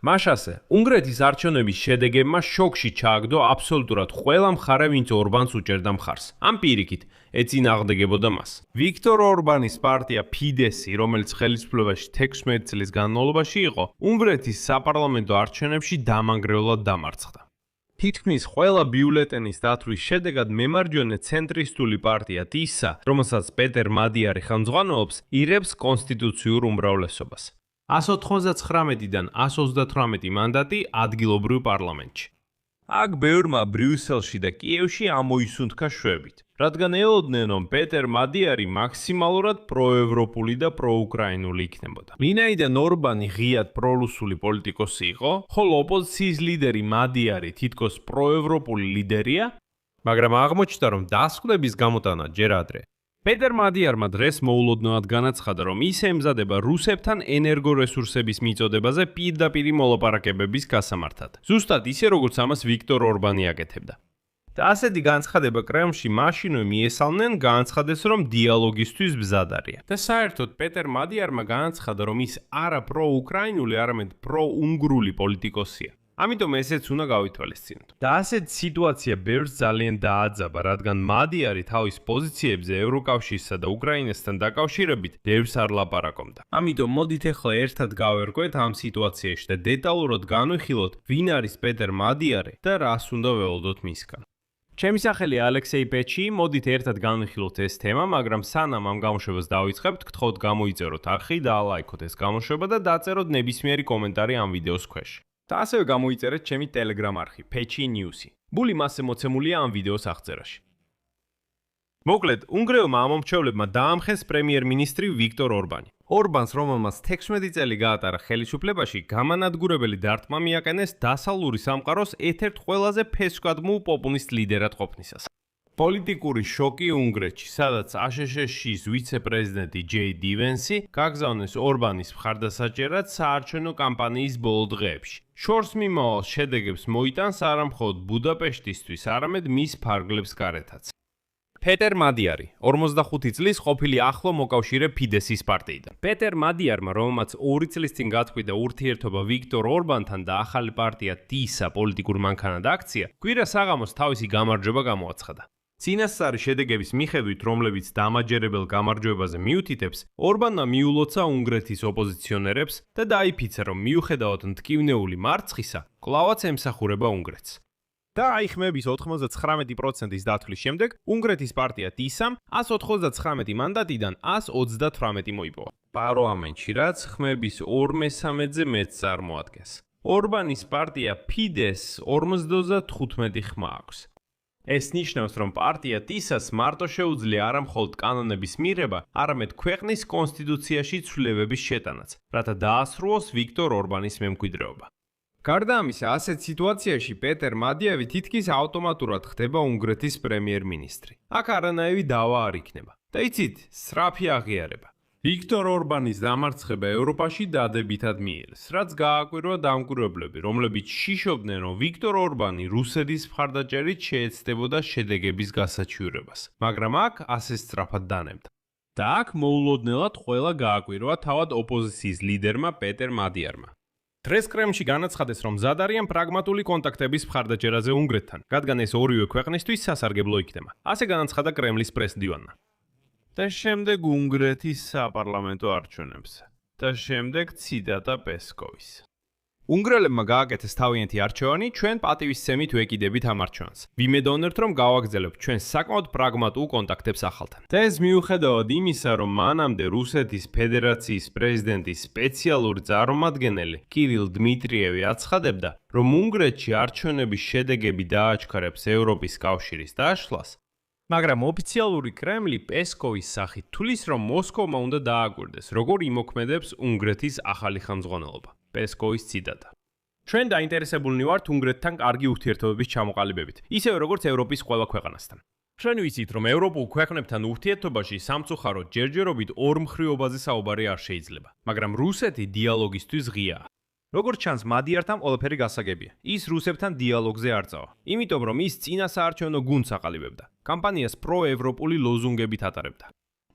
მაშასე, უნგრეთის არჩევნების შედეგებმა შოკში ჩააგდო აბსოლუტურად ყველა მხარე, ვინც ორბანს უჭერდა მხარს. ამ პირიქით, ეწინააღმდეგებოდა მას. ვიქტორ ორბანის პარტია ფიდესი, რომელიც ხელისუფლებაში 16 წლის განმავლობაში იყო, უნგრეთის საპარლამენტო არჩევნებში დამანგრევლად დამარცხდა. თითქმის ყველა ბიულეტენის დათვლის შედეგად მემარჯვენე ცენტრისტული პარტია TISA, რომელსაც პეტერ მადიარი ხელმძღვანელობს, ირებს კონსტიტუციურ უმრავლესობას. 199-დან 138 მანდატი ადგილობრივ პარლამენტში. აქ ბევრმა ბრიუსელში და კიევში ამოისუნთქა შვებით, რადგან ელოდნენ, რომ პეტერ მადიარი მაქსიმალურად პროევროპული და პროუკრაინული იქნებოდა. ვინაიდან ორბანი ღიად პრორუსული პოლიტიკოსი იყო, ხოლო ოპოზიციის ლიდერი მადიარი თითქოს პროევროპული ლიდერია, მაგრამ აღმოჩნდა, რომ დასკვნების გამოტანა ჯერ ადრე. პეტერ მადიარმა დღეს მოულოდნელად განაცხადა, რომ ის ემზადება რუსებთან ენერგორესურსების მიწოდებაზე პირდაპირი მოლაპარაკებების გასამართად. ზუსტად ისე, როგორც ამას ვიქტორ ორბანი აკეთებდა. და ასეთი განცხადება კრემლში მაშინვე მიესალმნენ, განაცხადეს, რომ დიალოგისთვის მზად არიან. და საერთოდ პეტერ მადიარმა განაცხადა, რომ ის არა პროუკრაინული, არამედ პროუნგრული პოლიტიკოსია. ამიტომ ესეც უნდა გავითვალისწინოთ. და ასეთ სიტუაცია ბევრს ძალიან დააძაბა, რადგან მადიარი თავის პოზიციებზე ევროკავშირსა და უკრაინასთან დაკავშირებით ბევრს არ ლაპარაკობდა. ამიტომ მოდით ახლა ერთად გავერკვეთ ამ სიტუაციაში და დეტალურად განვიხილოთ, ვინ არის პეტერ მადიარი და რას უნდა ველოდოთ მისგან. ჩემი სახელი ალექსეი პეჩი, მოდით ერთად განვიხილოთ ეს თემა, მაგრამ სანამ ამ გამოშვებას დავიწყებთ, გთხოვთ გამოიწეროთ არხი და ალაიქოთ ეს გამოშვება და დაწეროთ ნებისმიერი კომენტარი ამ ვიდეოს ქვეშ. და ასევე გამოიწერეთ ჩემი Telegram არხი, Pechi News-ი. ბული მასზე მოცემულია ამ ვიდეოს აღწერაში. მოკლედ, უნგრელმა ამომრჩევლებმა დაამხეს პრემიერ-მინისტრი ვიქტორ ორბანი. ორბანს, რომელმაც 16 წელი გაატარა ხელისუფლებაში, გამანადგურებელი დარტყმა მიაყენეს დასავლური სამყაროს ერთ-ერთ ყველაზე ფესვკადმულ პოპულისტ ლიდერად ყოფნისას. პოლიტიკური შოკი უნგრეთში, სადაც აშშ-ის ვიცე-პრეზიდენტი ჯეი დივენსი გაგზავნეს ორბანის მხარდასაჭერად საარჩევნო კამპანიის ბოლო დღეებში. შორს მიმავალ შედეგებს მოიტანს არა მხოლოდ ბუდაპეშტისთვის, არამედ მის ფარგლებს გარეთაც. პეტერ მადიარი, 45 წლის ყოფილი ახლო მოკავშირე ფიდესის პარტიიდან. პეტერ მადიარმა, რომელმაც 2 წლის წინ გათქვიდა ურთიერთობა ვიქტორ ორბანთან და ახალი პარტია TISA პოლიტიკურ მანქანად აქცია, კვირა საღამოს თავისი გამარჯვება გამოაცხადა. წინასწარი შედეგების მიხედვით, რომლებიც დამაჯერებელ გამარჯვებაზე მიუთითებს, ორბანმა მიულოცა უნგრეთის ოპოზიციონერებს და დაიფიცა, რომ მიუხედავად მტკივნეული მარცხისა, კვლავაც ემსახურება უნგრეთს. და აიხმების 99%-ის დათვლის შემდეგ, უნგრეთის პარტია TISA-მ 199 მანდატიდან 138 მოიპოვა. პარლამენტში, რაც ხმების 2/3-ზე მეტს წარმოადგენს. ორბანის პარტია ფიდეს 55 ხმა აქვს. ეს ნიშნავს, რომ პარტია TISA-ს მარტო შეუძლია არა მხოლოდ კანონების მიღება, არამედ ქვეყნის კონსტიტუციაში ცვლილებების შეტანაც, რათა დაასრულოს ვიქტორ ორბანის მემკვიდრეობა. გარდა ამისა, ასეთ სიტუაციაში პეტერ მადიარი თითქმის ავტომატურად ხდება უნგრეთის პრემიერ-მინისტრი. აქ არანაირი დავა არ იქნება. და იცით, სწრაფი აღიარება. ვიქტორ ორბანის დამარცხება ევროპაში დადებითად მიიღეს, რაც გააკვირვა დამკვირვებლები, რომლებიც შიშობდნენ, რომ ვიქტორ ორბანი რუსეთის მხარდაჭერით შეეცდებოდა შედეგების გასაჩივრებას, მაგრამ აქ ასე სწრაფად დანებდა. და აქ მოულოდნელად ყველა გააკვირვა თავად ოპოზიციის ლიდერმა პეტერ მადიარმა. დღეს კრემლში განაცხადეს, რომ მზად არიან პრაგმატული კონტაქტების მხარდაჭერაზე უნგრეთთან, რადგან ეს ორივე ქვეყნისთვის სასარგებლო იქნება. ასე განაცხადა კრემლის პრეს-დივანმა. და შემდეგ უნგრეთის საპარლამენტო არჩევნებზე. და შემდეგ ციტატა პესკოვის. უნგრელებმა გააკეთეს თავიანთი არჩევანი, ჩვენ პატივისცემით ვეკიდებით ამ არჩევანს. ვიმედოვნებთ, რომ გავაგრძელებთ ჩვენს საკმაოდ პრაგმატულ კონტაქტებს ახალთან. და ეს მიუხედავად იმისა, რომ მანამდე რუსეთის ფედერაციის პრეზიდენტის სპეციალური წარმომადგენელი კირილ დმიტრიევი აცხადებდა, რომ უნგრეთში არჩევნების შედეგები დააჩქარებს ევროპის კავშირის დაშლას, მაგრამ ოფიციალური კრემლი პესკოვის სახით თulis, რომ მოსკოვმა უნდა დააკვირდეს, როგორ იმოქმედებს უნგრეთის ახალი ხელმძღვანელობა. პესკოვის ციტატა. ჩვენ დაინტერესებულნი ვართ უნგრეთთან კარგი ურთიერთობების ჩამოყალიბებით, ისევე როგორც ევროპის ყველა ქვეყანასთან. ჩვენ ვიცით, რომ ევროპულ ქვეყნებთან ურთიერთობაში სამწუხაროდ ჯერჯერობით ორმხრივობაზე საუბარი არ შეიძლება, მაგრამ რუსეთი დიალოგისთვის ღიაა. როგორც ჩანს, მადიართან ყველაფერი გასაგებია. ის რუსებთან დიალოგზე არ წავა, იმიტომ რომ ის წინა საარჩევნო გუნდს აყალიბებდა. კამპანიას პროევროპული ლოზუნგებით ატარებდა.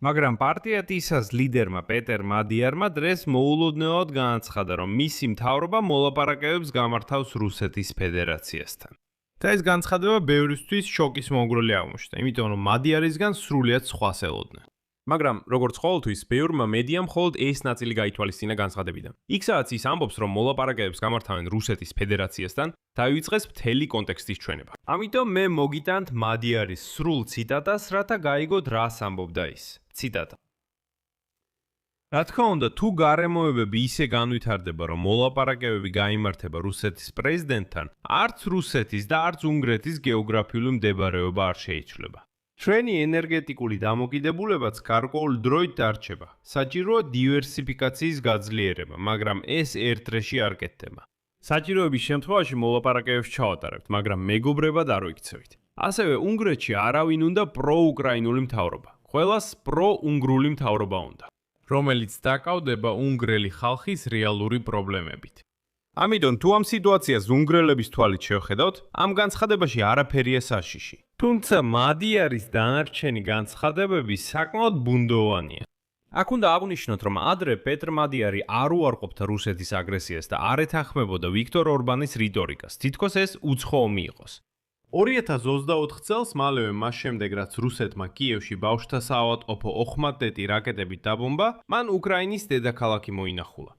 მაგრამ პარტია TISA-ს ლიდერმა პეტერ მადიარმა დღეს მოულოდნელად განაცხადა, რომ მისი მთავრობა მოლაპარაკებებს გამართავს რუსეთის ფედერაციასთან. და ეს განცხადება ბევრისთვის შოკის მომგვრელი აღმოჩნდა, იმიტომ რომ მადიარისგან სრულიად სხვას ელოდნენ. მაგრამ, როგორც ყოველთვის, ბევრმა მედიამ მხოლოდ ეს ნაწილი გაითვალისწინა განცხადებიდან. იქ სადაც ის ამბობს, რომ მოლაპარაკებებს გამართავენ რუსეთის ფედერაციასთან, დაივიწყეს მთელი კონტექსტის ჩვენება. ამიტომ მე მოგიტანთ მადიარის სრულ ციტატას, რათა გაიგოთ რას ამბობდა ის. ციტატა. რა თქმა უნდა, თუ გარემოებები ისე განვითარდება, რომ მოლაპარაკებები გაიმართება რუსეთის პრეზიდენტთან, არც რუსეთის და არც უნგრეთის გეოგრაფიული მდებარეობა არ შეიცვლება. ჩვენი ენერგეტიკული დამოკიდებულებაც გარკვეულ დროით დარჩება. საჭიროა დივერსიფიკაციის გაძლიერება, მაგრამ ეს ერთ დღეში არ კეთდება. საჭიროების შემთხვევაში მოლაპარაკებებს ჩავატარებთ, მაგრამ მეგობრებად არ ვიქცევით. ასევე უნგრეთში არავინ უნდა პროუკრაინული მთავრობა. ყველას პროუნგრული მთავრობა უნდა, რომელიც დაკავდება უნგრელი ხალხის რეალური პრობლემებით. ამიტომ თუ ამ სიტუაციას უნგრელების თვალით შევხედავთ, ამ განცხადებაში არაფერია საშიში. თუმცა მადიარის დანარჩენი განცხადებები საკმაოდ ბუნდოვანია. აქ უნდა აღვნიშნოთ, რომ ადრე პეტრ მადიარი არ უარყოფდა რუსეთის აგრესიას და არ ეთანხმებოდა ვიქტორ ორბანის რიტორიკას, თითქოს ეს უცხო ომი იყოს. 2024 წელს მალევე მას შემდეგ, რაც რუსეთმა კიევში ბავშვთა საავადმყოფო ოხმატდეტი რაკეტებით დაბომბა, მან უკრაინის დედაქალაქი მოინახულა.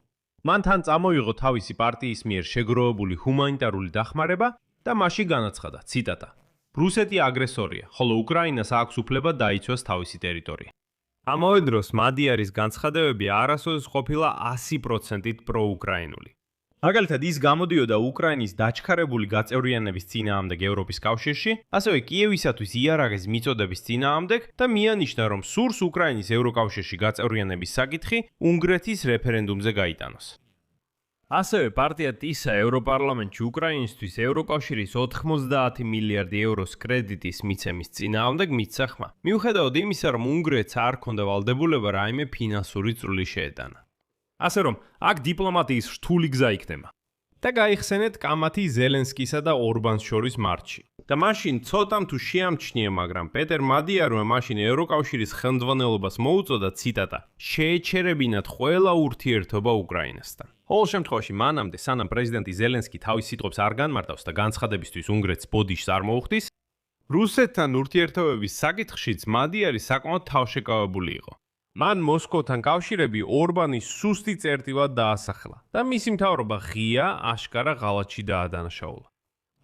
მან თან წამოიღო თავისი პარტიის მიერ შეგროვებული ჰუმანიტარული დახმარება და მასში განაცხადა, ციტატა: რუსეთი აგრესორია, ხოლო უკრაინას აქვს უფლება დაიცვას თავისი ტერიტორია. ამავე დროს მადიარის განცხადებები არასოდეს ყოფილა 100%-ით პროუკრაინული. მაგალითად, ის გამოდიოდა უკრაინის დაჩქარებული გაწევრიანების წინააღმდეგ ევროპის კავშირში, ასევე კიევისათვის იარაღის მიწოდების წინააღმდეგ და მიანიშნა, რომ სურს უკრაინის ევროკავშირში გაწევრიანების საკითხი უნგრეთის რეფერენდუმზე გაიტანოს. ასევე პარტია TISA ევროპარლამენტში უკრაინისთვის ევროკავშირის 90 მილიარდი ევროს კრედიტის მიცემის წინააღმდეგ მისცა ხმა. მიუხედავად იმისა, რომ უნგრეთს არ ჰქონდა ვალდებულება რაიმე ფინანსური წვლილი შეეტანა. ასე რომ, აქ დიპლომატიის რთული გზა იქნება. და გაიხსენეთ კამათი ზელენსკისა და ორბანს შორის მარტში. და მაშინ ცოტამ თუ შეამჩნია, მაგრამ პეტერ მადიარმა მაშინ ევროკავშირის ხელმძღვანელობას მოუწოდა, ციტატა: შეეჩერებინათ ყველა ურთიერთობა უკრაინასთან. ყოველ შემთხვევაში, მანამდე, სანამ პრეზიდენტი ზელენსკი თავის სიტყვებს არ განმარტავს და განცხადებისთვის უნგრეთს ბოდიშს არ მოუხდის, რუსეთთან ურთიერთობების საკითხშიც მადიარი საკმაოდ თავშეკავებული იყო. მან მოსკოვთან კავშირები ორბანის სუსტი წერტილად დაასახლა და მისი მთავრობა ღია, აშკარა ღალატში დაადანაშაულა.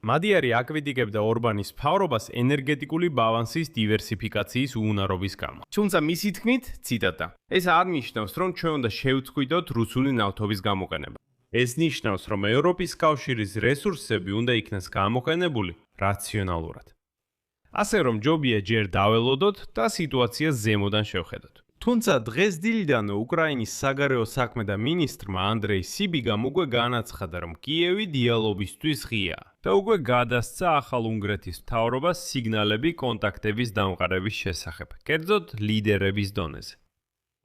მადიარი აკრიტიკებდა ორბანის მთავრობას ენერგეტიკული ბალანსის დივერსიფიკაციის უუნარობის გამო. თუმცა მისი თქმით, ციტატა: ეს არ ნიშნავს, რომ ჩვენ უნდა შევწყვიტოთ რუსული ნავთობის გამოყენება. ეს ნიშნავს, რომ ევროპის კავშირის რესურსები უნდა იქნას გამოყენებული რაციონალურად. ასე რომ ჯობია ჯერ დაველოდოთ და სიტუაციას ზემოდან შევხედოთ. თუმცა დღეს დილიდან უკრაინის საგარეო საქმეთა მინისტრმა ანდრეი სიბიგამ უკვე განაცხადა, რომ კიევი დიალოგისთვის ღიაა და უკვე გადასცა ახალ უნგრეთის მთავრობას სიგნალები კონტაქტების დამყარების შესახებ, კერძოდ ლიდერების დონეზე.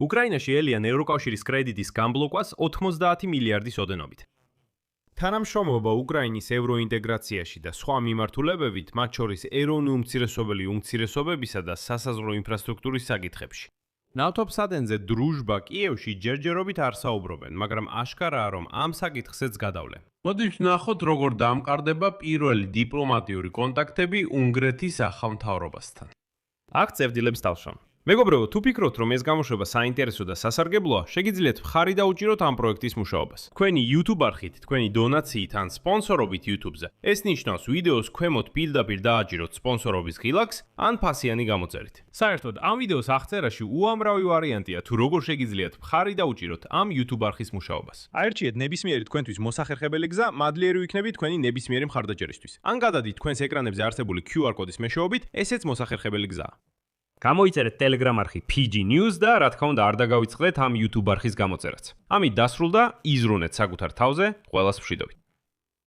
უკრაინაში ელიან ევროკავშირის კრედიტის გამბლოკვას 90 მილიარდის ოდენობით. თანამშრომლობა უკრაინის ევროინტეგრაციაში და სხვა მიმართულებებით, მათ შორის ეროვნული უმცირესობელი უმცირესობებისა და სასაზღვრო ინფრასტრუქტურის საკითხებში. ნავთობსადენზე დრუჟბა კიევში ჯერჯერობით არ საუბრობენ, მაგრამ აშკარაა, რომ ამ საკითხზეც გადავლენ. მოდით ვნახოთ, როგორ დამყარდება პირველი დიპლომატიური კონტაქტები უნგრეთის ახალ მთავრობასთან. აქ წევდილებს დავშამ. მეგობრებო, თუ ფიქრობთ, რომ ეს გამოშვება საინტერესო და სასარგებლოა, შეგიძლიათ მხარი დაუჭიროთ ამ პროექტის მუშაობას. თქვენი YouTube არხით, თქვენი დონაციით ან სპონსორობით YouTube-ზე. ეს ნიშნავს ვიდეოს ქვემოთ პირდაპირ დააჭიროთ სპონსორობის ღილაკს ან ფასიანი გამოწერით. საერთოდ, ამ ვიდეოს აღწერაში უამრავი ვარიანტია, თუ როგორ შეგიძლიათ მხარი დაუჭიროთ ამ YouTube არხის მუშაობას. აერჩიეთ ნებისმიერი თქვენთვის მოსახერხებელი გზა, მადლიერი ვიქნებით თქვენი ნებისმიერი მხარდაჭერისთვის. ან გადადით თქვენს ეკრანებზე არსებული QR კოდის მეშვეობით, ესეც მოსახერხებელი გზაა. გამოიწერეთ Telegram არხი PG News და რა თქმა უნდა არ დაგავიწყდეთ ამ YouTube არხის გამოწერაც. ამით დასრულდა, იზრუნეთ საკუთარ თავზე, ყველას ვშვიდობით.